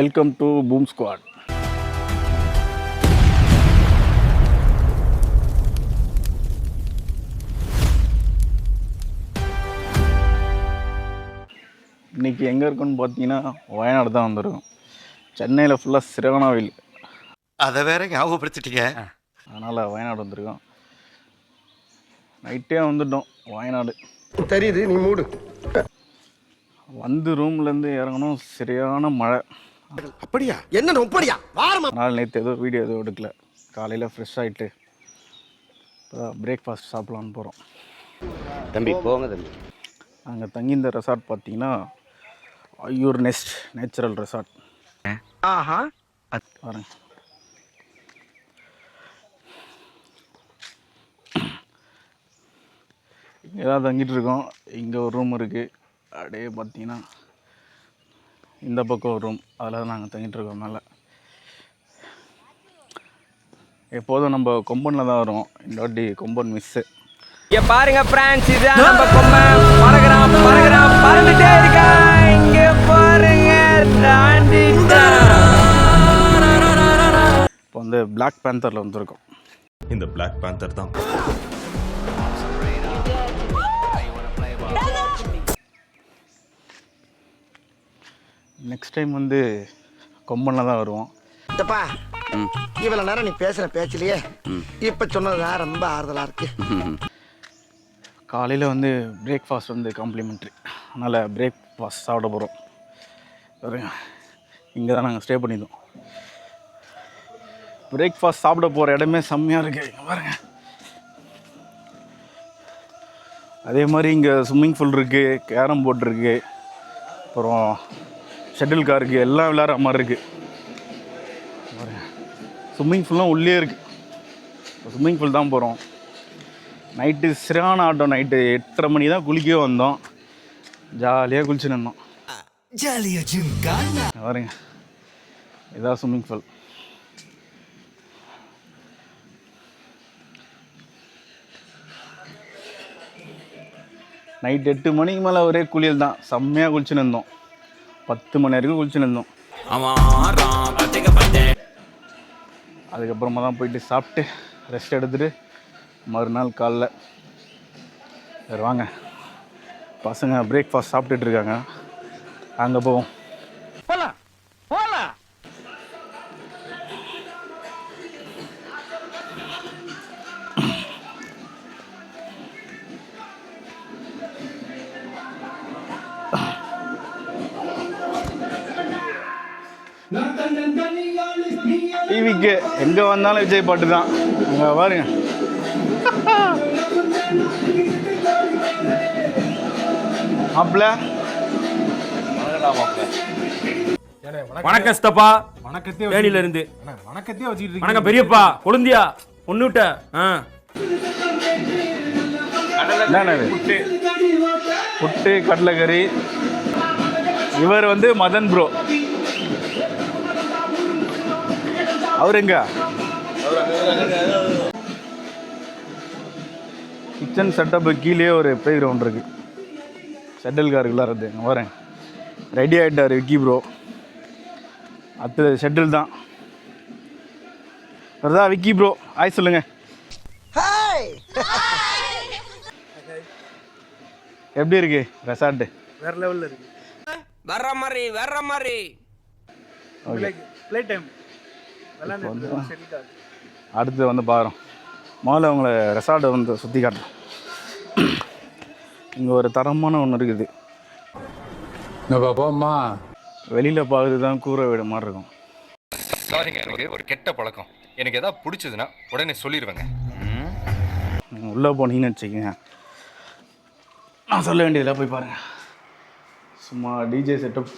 Welcome to boom squad. இன்றைக்கி எங்கே இருக்குன்னு பார்த்தீங்கன்னா வயநாடு தான் வந்திருக்கோம். சென்னையில் ஃபுல்லாக சிறகான வெயில், அதை வேற ஞாபகப்படுத்திட்டீங்க. அதனால் வயநாடு வந்திருக்கோம். நைட்டே வந்துட்டோம் வயநாடு. தெரியுது, நீ மூடு. வந்து ரூம்லேருந்து இறங்கணும், சரியான மழை. அப்படியா? என்ன அப்படியா? அதனால் நேற்று ஏதோ வீடியோ எதுவும் எடுக்கல. காலையில் ஃப்ரெஷ் ஆகிட்டு இப்போ பிரேக்ஃபாஸ்ட் சாப்பிட்லான்னு போகிறோம். தம்பி போங்க தம்பி. அங்கே தங்கியிருந்த ரெசார்ட் பார்த்தீங்கன்னா ஐயூர் நெஸ்ட் நேச்சுரல் ரெசார்ட். ஆஹா பாருங்க, இங்கே தான் தங்கிட்டு இருக்கோம். இங்கே ஒரு ரூம் இருக்குது, அப்படியே பார்த்தீங்கன்னா இந்த பக்கம் ஒரு ரூம், அதில் தான் நாங்கள் தங்கிட்டு இருக்கோம். மேலே எப்போதும் நம்ம கொம்பனில் தான் வரும், இந்த வாட்டி கொம்பன் மிஸ்ஸு. இங்க பாருங்க ஃப்ரெண்ட்ஸ், இதான் நம்ம கொம்பன். பறந்துட்டே இருக்கா. இங்க பாருங்க, இப்போ வந்து பிளாக் பேந்தரில் வந்திருக்கோம். இந்த பிளாக் பேந்தர் தான். நெக்ஸ்ட் டைம் வந்து கொம்பனில் தான் வருவோம். இதப்பா, இவ்வளவு நேரம் நீ பேசுற பேச்சிலேயே இப்ப சொன்னதுதான் ரொம்ப ஆறுதலா இருக்கு. காலையில் வந்து பிரேக்ஃபாஸ்ட் வந்து காம்ப்ளிமெண்ட்ரி, அதனால் பிரேக்ஃபாஸ்ட் சாப்பிட போகிறோம். பாருங்க, இங்கே தான் நாங்கள் ஸ்டே பண்ணியிருந்தோம். பிரேக்ஃபாஸ்ட் சாப்பிட போகிற இடமே செம்மையாக இருக்குது. பாருங்க, அதே மாதிரி இங்கே ஸ்விம்மிங் பூல் இருக்குது, கேரம் போர்ட் இருக்குது, அப்புறம் ஷட்டில் கார் இருக்குது, எல்லாம் விளையாடுற மாதிரி இருக்குது. பாருங்க, ஸ்விம்மிங் பூல்லாம் உள்ளே இருக்குது. ஸ்விம்மிங் பூல் தான் போகிறோம். நைட்டு சரியான ஆட்டம். நைட்டு 8:30 மணி தான் குளிக்கவே வந்தோம். ஜாலியாக குளிச்சு நின்னோம். பாருங்க, இதான் ஸ்விம்மிங் பூல். நைட் 8 மணிக்கு மேலே ஒரே குளியல் தான். செம்மையாக குளிச்சு நின்றோம். 10 மணி வரைக்கும் குளிச்சு நின்றோம். அதுக்கப்புறமா தான் போயிட்டு சாப்பிட்டு ரெஸ்ட் எடுத்துகிட்டு மறுநாள் காலைல சரி வாங்க, பசங்க பிரேக்ஃபாஸ்ட் சாப்பிட்டுட்டு இருக்காங்க, அங்கே போவோம். டிவிக்கு எங்கே வந்தாலும் விஜய் பாட்டு தான். அங்கே பாருங்க, மாப்பிள்ள. வணக்கம் ஸ்தப்பா. தேனில இருந்து வணக்கம் பெரியப்பா. கொழுந்தியா பொண்ணுட்ட என்னண்ணா இது? புட்டு கடலைக்கறி. இவர் வந்து மதன் ப்ரோ. அவர் எங்க? கிச்சன் செட்டப்பு கீழே ஒரு ப்ளே கிரவுண்ட் இருக்குது, ஷட்டில் கார் விளாட்றது. அங்கே வரேன், ரெடி ஆகிட்டார் விக்கி ப்ரோ. அடுத்தது ஷட்டில் தான் வருதா. விக்கி ப்ரோ ஆய் சொல்லுங்கள். எப்படி இருக்கு ரெசார்ட்டு? வேற லெவல்ல இருக்கு. வர்ற மாதிரி ப்ளே டைம். அடுத்து வந்து பாருங்க, முதல்ல உங்களை ரெசார்ட்டை வந்து சுற்றி காட்டுறேன். இங்கே ஒரு தரமான ஒன்று இருக்குது. வெளியில் பார்க்குறது தான் கூரை வீடு மாதிரி இருக்கும். சாரிங்க, எனக்கு ஒரு கெட்ட பழக்கம். எனக்கு எதாவது பிடிச்சதுன்னா உடனே சொல்லிடுவேங்க. நீங்கள் உள்ளே போனீங்கன்னு வச்சுக்கோங்க, நான் சொல்ல வேண்டியதில் போய் பாருங்கள். சும்மா டிஜே செட்டப்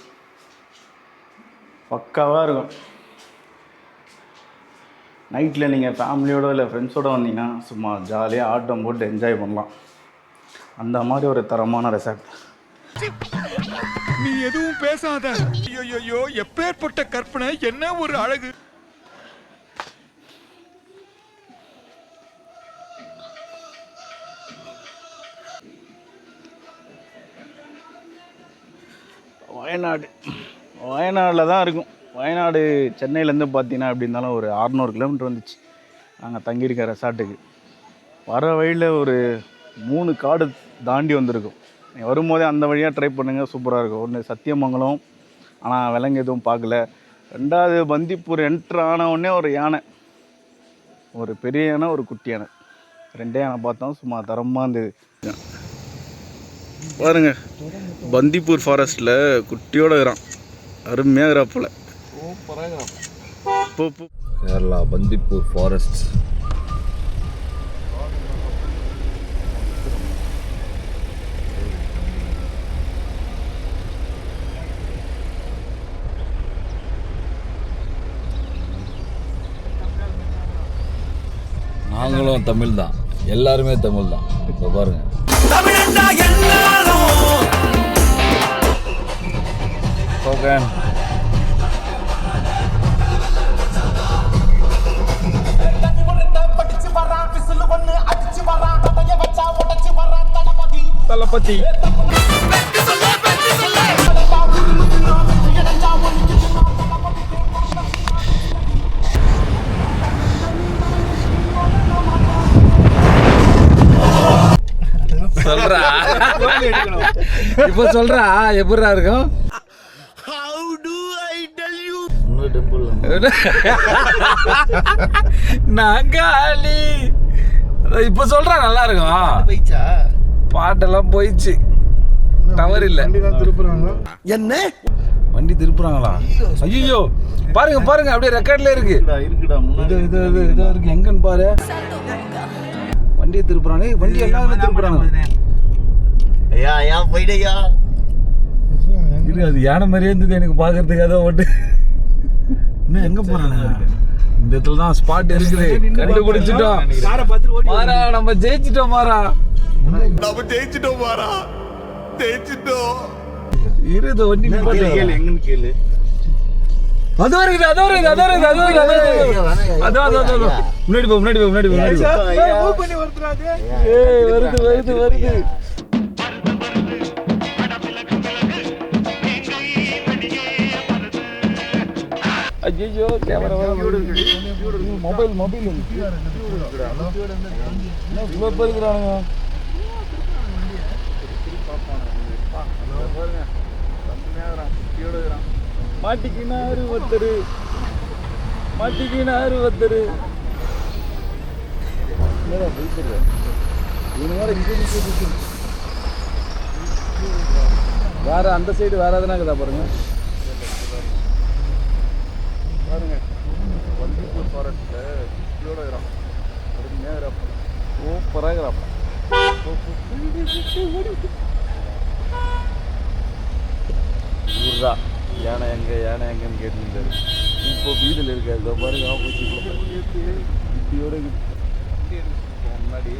பக்காவாக இருக்கும். நைட்டில் நீங்கள் ஃபேமிலியோடு இல்லை ஃப்ரெண்ட்ஸோடு வந்தீங்கன்னா சும்மா ஜாலியாக ஆட்டம் போட்டு என்ஜாய் பண்ணலாம். அந்த மாதிரி ஒரு தரமான ரெசார்ட். நீ எதுவும் பேசாத. ஐயோ, எப்பேற்பட்ட கற்பனை, என்ன ஒரு அழகு. வயநாடு, வயநாடில் தான் இருக்கும். வயநாடு சென்னையிலேருந்து பார்த்தீங்கன்னா எப்படி இருந்தாலும் ஒரு 600 கிலோமீட்டர் வந்துச்சு நாங்கள் தங்கியிருக்க ரெசார்ட்டுக்கு. வர வழியில் ஒரு 3 காடு தாண்டி வந்திருக்கோம். நீ வரும்போதே அந்த வழியாக ட்ரை பண்ணுங்கள், சூப்பராக இருக்கும். ஒன்று சத்தியமங்கலம், ஆனால் விலங்கு எதுவும் பார்க்கல. 2வது பந்திப்பூர் என்ட்ரு ஆன உடனே ஒரு யானை, ஒரு பெரிய யானை, ஒரு குட்டி யானை, 2 யானை பார்த்தோம். சும்மா தரமாக இருந்தது. பாருங்க, பந்திப்பூர் ஃபாரஸ்ட்டில் குட்டியோட இருக்கிறான், அருமையாக இருக்கிறாப்புல. கேரளா பந்திப்பூர் ஃபாரஸ்ட். நாங்களும் தமிழ் தான், எல்லாருமே தமிழ் தான். இப்போ பாருங்க, தளபதி சொல்றா இப்போ சொல்றா எப்படிரா இருக்கும்? நாங்காலி இப்ப சொல்றா நல்லா இருக்கும். பாட்டெல்லாம் போயிடுச்சு, டவர் இல்ல. என்ன வண்டி திருப்புறாங்களா? ஐயோ பாருங்க பாருங்க, அப்படியே ரெக்கார்ட்ல இருக்கு. இதோ இருக்கு, எங்கன்னு பாரு. வண்டியை திருப்புறானே, வண்டி எல்லாமே திருப்புறாங்க. இது அது யானை மாதிரியே இருந்தது எனக்கு பாக்குறதுக்கு. அதை ஓட்டு இன்னும் எங்க போறாங்க? இந்த இடத்துல தான் ஸ்பாட் இருக்குது, கண்டுபிடிச்சிட்டோம். மாறா, நம்ம ஜெயிச்சிட்டோம். மாறா, நம்ம ஜெயிச்சிட்டோம் மாறா, ஜெயிச்சிட்டோம். இருது வண்டி எங்கன்னு கேளு. அதோ இருக்குது, அதோ இருக்குது, அதோ இருக்குது, அதோ இருக்குது, அதோ முன்னாடி போ, முன்னாடி போ, முன்னாடி போ, முன்னாடி போ. ஏய் வருது வருது வருது. ஐயோ கேமரா மொபைல் மொபைல் இருக்கிறானுங்க. மாட்டிக்கினாரு ஒருத்தரு, மாட்டிக்கினாரு ஒருத்தரு. வேற அந்த சைடு வேற எதுனா இருக்குதா பாருங்க. பாருங்க, பந்திப்பூர் ஃபாரஸ்ட்டில் குட்டியோட இருக்கிறான், அருமையாக இருக்கிறாப்பா, சூப்பராக இருக்கிறாப்பா. ஊர்தான் யானை எங்கே, யானை எங்கன்னு கேட்டுருந்தாரு. இப்போ வீதில் இருக்காது. இதோ பாருங்க, ஆப்போசிட்டில் குட்டியோட முன்னாடி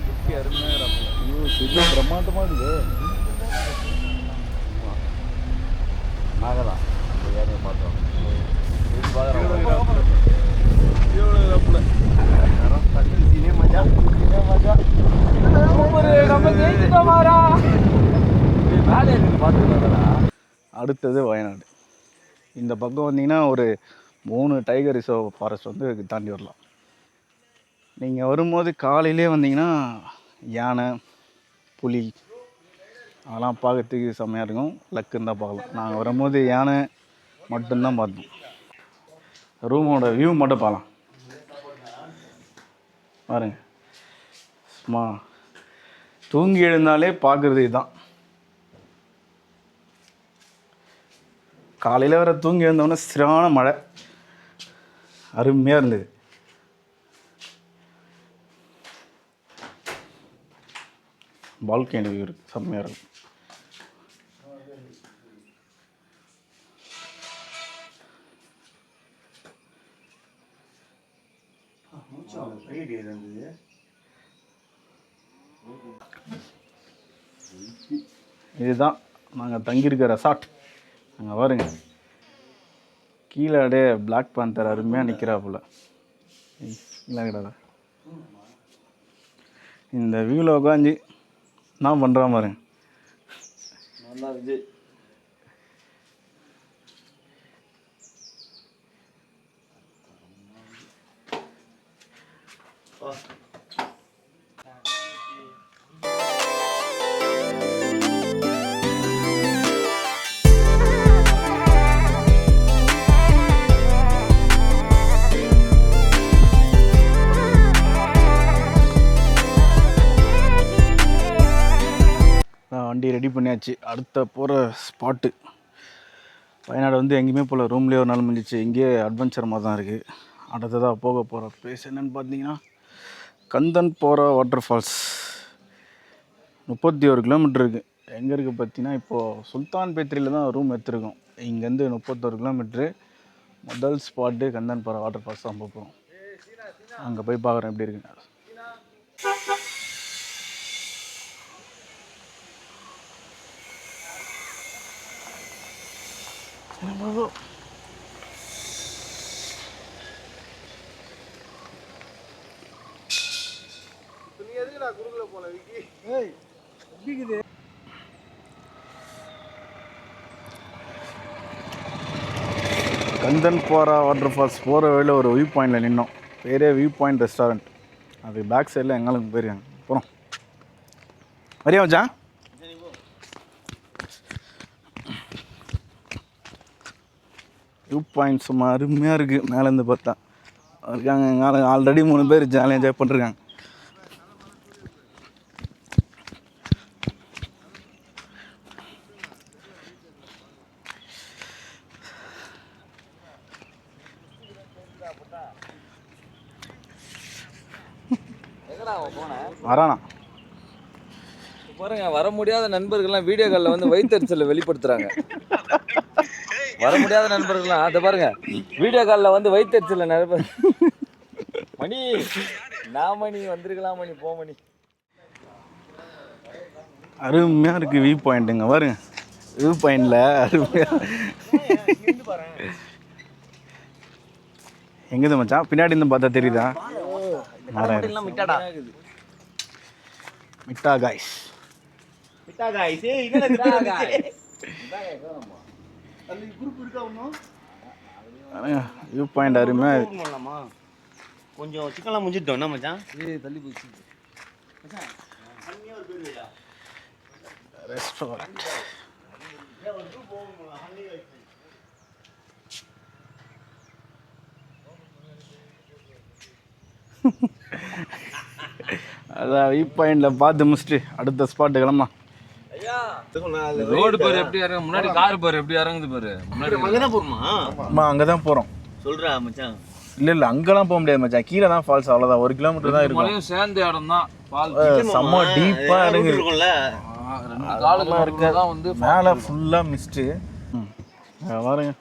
குட்டி அருமையாக இருக்கிறாப்பா. ஐயோ செடி பிரம்மாண்டமாக இருக்குது. நாங்கள் தான் அந்த யானையை பார்த்தோம். அடுத்தது வயநாடு. இந்த பக்கம் வந்தீங்கன்னா ஒரு 3 டைகர் ரிசர்வ் ஃபாரஸ்ட் வந்து தாண்டி வரலாம். நீங்கள் வரும்போது காலையிலே வந்தீங்கன்னா யானை, புலி அதெல்லாம் பார்க்கறதுக்கு செம்மையாக இருக்கும். லக்குன்னு தான் பார்க்கலாம். நாங்கள் வரும்போது யானை மட்டும்தான் பார்த்தோம். ரூமோட வியூ மட்டும் பார்க்கலாம். பாருங்க, சும்மா தூங்கி எழுந்தாலே பார்க்குறது இதுதான். காலையில் வர தூங்கி எழுந்தோடனே சரியான மழை, அருமையாக இருந்தது. பால்கனி வியூ இருக்குது, செம்மையாக இருக்கும். இதுதான் நாங்கள் தங்கியிருக்க ரெசார்ட். அங்கே பாருங்க, கீழே அப்படியே பிளாக் பேந்தர் அருமையாக நிற்கிறாப்புல. இல்லை கிடையாது, இந்த வியூவில் உட்காந்து நான் பண்ணுறேன் பாருங்க, நல்லா இருந்துச்சு. வண்டி ரெடி பண்ணியாச்சு. அடுத்த போகிற ஸ்பாட்டு வயநாடு வந்து எங்கேயுமே போல், ரூம்லேயே ஒரு நாள் முடிஞ்சிச்சு. இங்கேயே அட்வென்ச்சர் மாதிரி தான் இருக்குது. அடுத்ததாக போக போகிற ப்ளேஸ் என்னென்னு பார்த்தீங்கன்னா கந்தன்போரா வாட்டர் ஃபால்ஸ். 31 கிலோமீட்டர் இருக்குது. எங்கே இருக்குது பார்த்தீங்கன்னா இப்போது சுல்தான் பேத்திரியில் தான் ரூம் எடுத்துருக்கோம். இங்கேருந்து 31 கிலோமீட்ரு. முதல் ஸ்பாட்டு கந்தன்போரா வாட்டர் ஃபால்ஸ் தான் போகிறோம். அங்கே போய் பார்க்குறேன் எப்படி இருக்குங்க. கந்தன்போரா வாட்டர் ஃபால்ஸ் போகிற வழியில் ஒரு வியூ பாயிண்டில் நின்னோம். பேரே வியூ பாயிண்ட் ரெஸ்டாரண்ட். அது பேக் சைடில் எங்களுக்கு போயிருக்காங்க. போகிறோம். வரியா வச்சான்? வியூ பாயிண்ட் சும்மா அருமையாக இருக்குது. மேலேருந்து பார்த்தா இருக்காங்க. எங்களை ஆல்ரெடி 3 பேர் ஜாலியாக என்ஜாய் பண்ணிருக்காங்க. வரானா பாருங்க, வர முடியாத நண்பர்கள்லாம் வீடியோ காலில் வந்து வயிற்றுச்சலை வெளிப்படுத்துறாங்க. வர முடியாத நண்பர்கள்லாம் அதை பாருங்க, வீடியோ காலில் வந்து வயிற்றுச்சலை நண்பர் மணி நான் மணி வந்திருக்கலாம் மணி போ மணி. அருமையாக இருக்குது வியூ பாயிண்ட்டுங்க. பாருங்க வியூ பாயிண்டில் அருமையாக எங்கே மச்சான் பின்னாடி இருந்து பார்த்தா தெரியுதா? மிட்டா காய்ஸ். வியூ பாயிண்ட் அருமையாக. கொஞ்சம் சிக்கன்லாம் முடிஞ்சிட்டோம் என்ன மச்சான்? தள்ளி போச்சு ரெஸ்டாரண்ட். அதான் வியூ பாயிண்டில் பார்த்து முடிச்சுட்டு அடுத்த ஸ்பாட்டு கிளம்பலாம். ரோடு பாரு எப்படி இறங்க, முன்னாடி கார் பாரு எப்படி இறங்குது பாரு. முன்னாடி அங்கதான் போறோமா? ஆமாம் அங்கே தான் போகிறோம். சொல்றா மச்சான். இல்லை அங்கெல்லாம் போக முடியாது மச்சான். கீழே தான் ஃபால்ஸ். அவ்வளோதான், 1 கிலோமீட்டர் தான் இருக்கும். மலையும் சேர்ந்த இடம் தான். செம்ம டீப்பாக இருக்குது. இருக்கும்ல, 2 காலமாக இருக்கதான் வந்து மேலே ஃபுல்லாக மிஸ்ட்டு. பாருங்க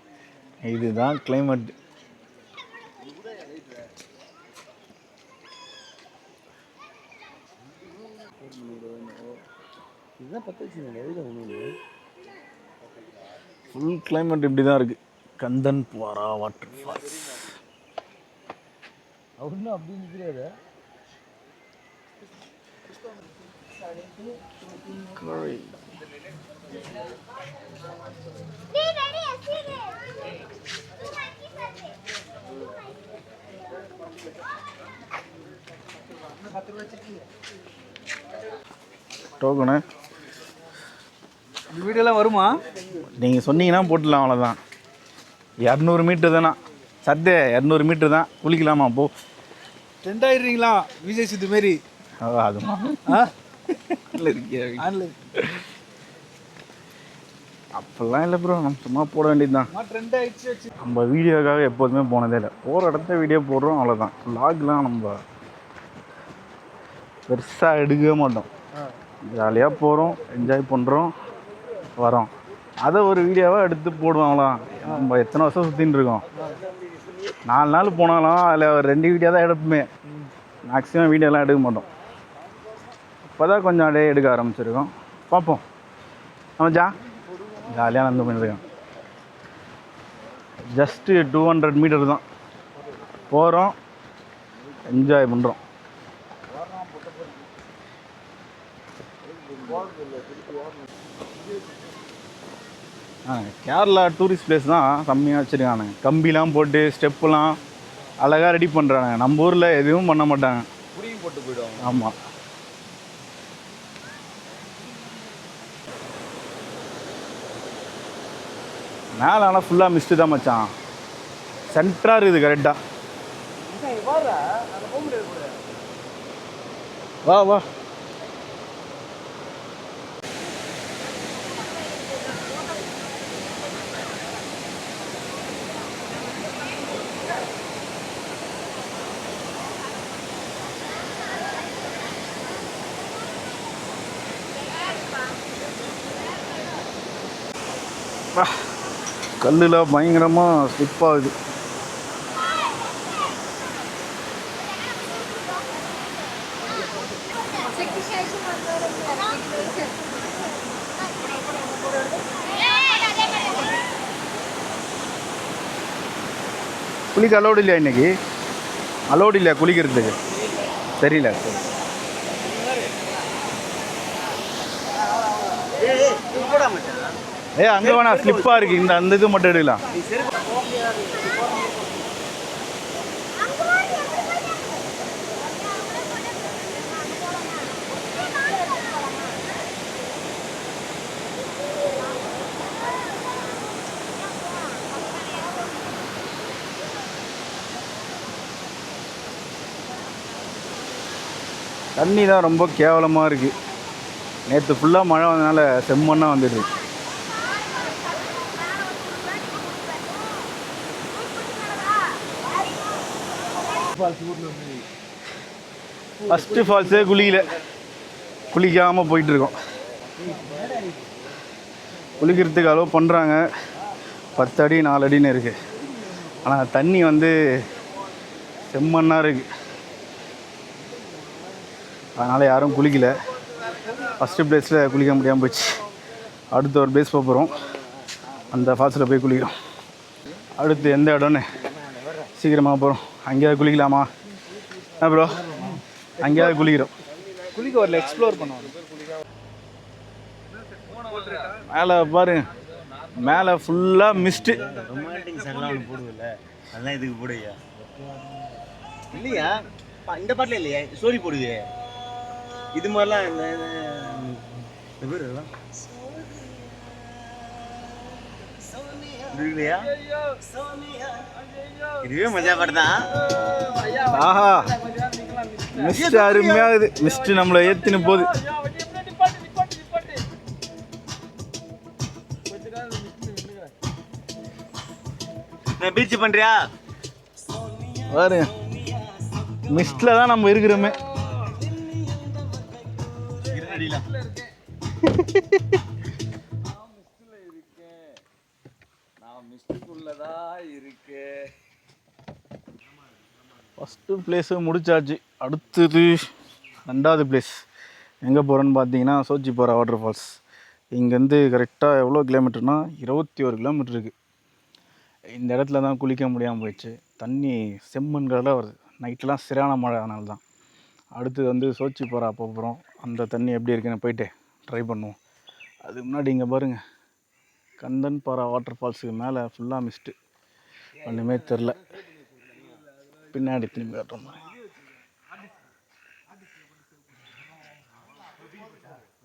இதுதான் கிளைமேட். ஃபுல் கிளைமேட் இப்படி தான் இருக்குது. கந்தன்போரா வாட்டர் ஃபால்ஸ். ஒன்றும் அப்படி நிற்கிறாரு. டோக்கனு இந்த வீடியோலாம் வருமா? நீங்கள் சொன்னீங்கன்னா போட்டுடலாம். அவ்வளோதான். 200 மீட்ரு தானா சத்தே? 200 மீட்ரு தான். குளிக்கலாமா? போ. டென்ட் ஆயிடுறீங்களா விஜய் சித்து மாரி? அதுமா அப்பெல்லாம் இல்லை ப்ரோ. நம்ம சும்மா போட வேண்டியது தான். நம்ம வீடியோக்காக எப்போதுமே போனதே இல்லை. போகிற இடத்த வீடியோ போடுறோம் அவ்வளோதான். வ்ளாக்லாம் நம்ம பெருசாக எடுக்கவே மாட்டோம். ஜாலியாக போகிறோம், என்ஜாய் பண்ணுறோம், வரோம். அதை ஒரு வீடியோவாக எடுத்து போடுவாங்களா? நம்ம எத்தனை வருஷம் சுற்றின்னு இருக்கோம். 4 நாள் போனாலும் அதில் ஒரு 2 வீடியோ தான் எடுப்போமே. மேக்ஸிமம் வீடியோலாம் எடுக்க மாட்டோம். இப்போ தான் கொஞ்சம் அப்படியே எடுக்க ஆரம்பிச்சிருக்கோம். பார்ப்போம். ஆமாச்சா ஜாலியாக நடந்து பண்ணியிருக்கோம். ஜஸ்ட்டு 200 மீட்டர் தான் போகிறோம், என்ஜாய் பண்ணுறோம். கேரளா டூரிஸ்ட் பிளேஸ் தான் செம்மையாக வச்சுருக்கானுங்க. கம்பிலாம் போட்டு ஸ்டெப்புலாம் அழகாக ரெடி பண்ணுறாங்க. நம்ம ஊரில் எதுவும் பண்ண மாட்டாங்க. சீன் போட்டு போயிடுவாங்க. ஆமாம். மேலே ஆனால் ஃபுல்லாக மிஸ்ட்டு தான் மச்சான். சென்டராக இருக்குது கரெக்டாக. வா வா. கல்லில் பயங்கரமாக ஸ்லிப் ஆகுது. குளிக்க அலோடு இல்லையா இன்னைக்கு? அலோடு இல்லையா குளிக்கிறதுக்கு? தெரியல. அங்கே வேணா ஸ்லிப்பாக இருக்குது. அந்த இது மட்டும் எடுக்கலாம். தண்ணி தான் ரொம்ப கேவலமாக இருக்குது. நேற்று ஃபுல்லாக மழை வந்ததுனால செம்மண்ணாக வந்துடுது. ஃபஸ்ட்டு ஃபால்ஸே குளிக்காமல் போயிட்டுருக்கோம். குளிக்கிறதுக்கு அலோவ் பண்ணுறாங்க. 10 அடி 4 அடின்னு இருக்குது. ஆனால் தண்ணி வந்து செம்மண்ணாக இருக்குது. அதனால் யாரும் குளிக்கலை. ஃபஸ்ட்டு பிளேஸில் குளிக்க முடியாமல் போச்சு. அடுத்த ஒரு பிளேஸ் போகிறோம். அந்த ஃபால்ஸில் போய் குளிக்கிறோம். அடுத்து எந்த இடம்னு சீக்கிரமாக போகிறோம். அங்கேயாவது குளிக்கலாமா? ப்ரோ அங்கேயாவது குளிக்கிறோம். குளிக்க வரல, எக்ஸ்ப்ளோர் பண்ணுவோம். மேலே பாருங்க, மேலே ஃபுல்லாக மிஸ்ட்டு. ரொமான்டிக் சாங்லாம் ஒன்று போடுவில்ல, அதெல்லாம் இதுக்கு போடுவியா? இல்லையா, இந்த பாட்டில் இல்லையா ஸ்டோரி போடுவே இது மாதிரிலாம்? இந்த பேர் இல்லையா? இதுவே மஜா படுதான். ஆஹா, மிஸ்ட் அருமையாகுது. மிஸ்ட் நம்மளை ஏற்றின்னு போகுது. பீச் பண்றியா பாருங்க, மிஸ்ட்ல தான் நம்ம இருக்கிறோமே. ஃபஸ்ட்டு பிளேஸு முடிச்சாச்சு. அடுத்தது 2வது பிளேஸ் எங்கே போகிறோன்னு பார்த்தீங்கன்னா சோச்சிப்பாரா வாட்டர் ஃபால்ஸ். இங்கேருந்து கரெக்டாக எவ்வளோ கிலோமீட்டர்னால் 21 கிலோமீட்டர் இருக்குது. இந்த இடத்துல தான் குளிக்க முடியாமல் போயிடுச்சு. தண்ணி செம்மண் கலராக வருது. நைட்லாம் சரியான மழை, அதனால தான். அடுத்தது வந்து சோச்சிப்பாரா போகிறோம். அந்த தண்ணி எப்படி இருக்குன்னு போயிட்டு ட்ரை பண்ணுவோம். அதுக்கு முன்னாடி இங்கே பாருங்கள், கந்தன்பாரா வாட்டர் ஃபால்ஸுக்கு மேலே ஃபுல்லாக மிஸ்ட்டு. ஒன்றுமே தெரில. பின்னாடி திரும்பி காட்டுறோம்.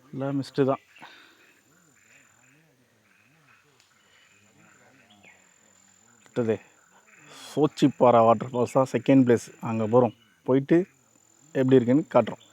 ஃபுல்லாக மிஸ்ட்டு தான். அடுத்தது சோச்சிப்பாரா வாட்டர் ஃபால்ஸ் தான் செகண்ட் பிளேஸ். அங்கே போகிறோம். போயிட்டு எப்படி இருக்குன்னு காட்டுறோம்.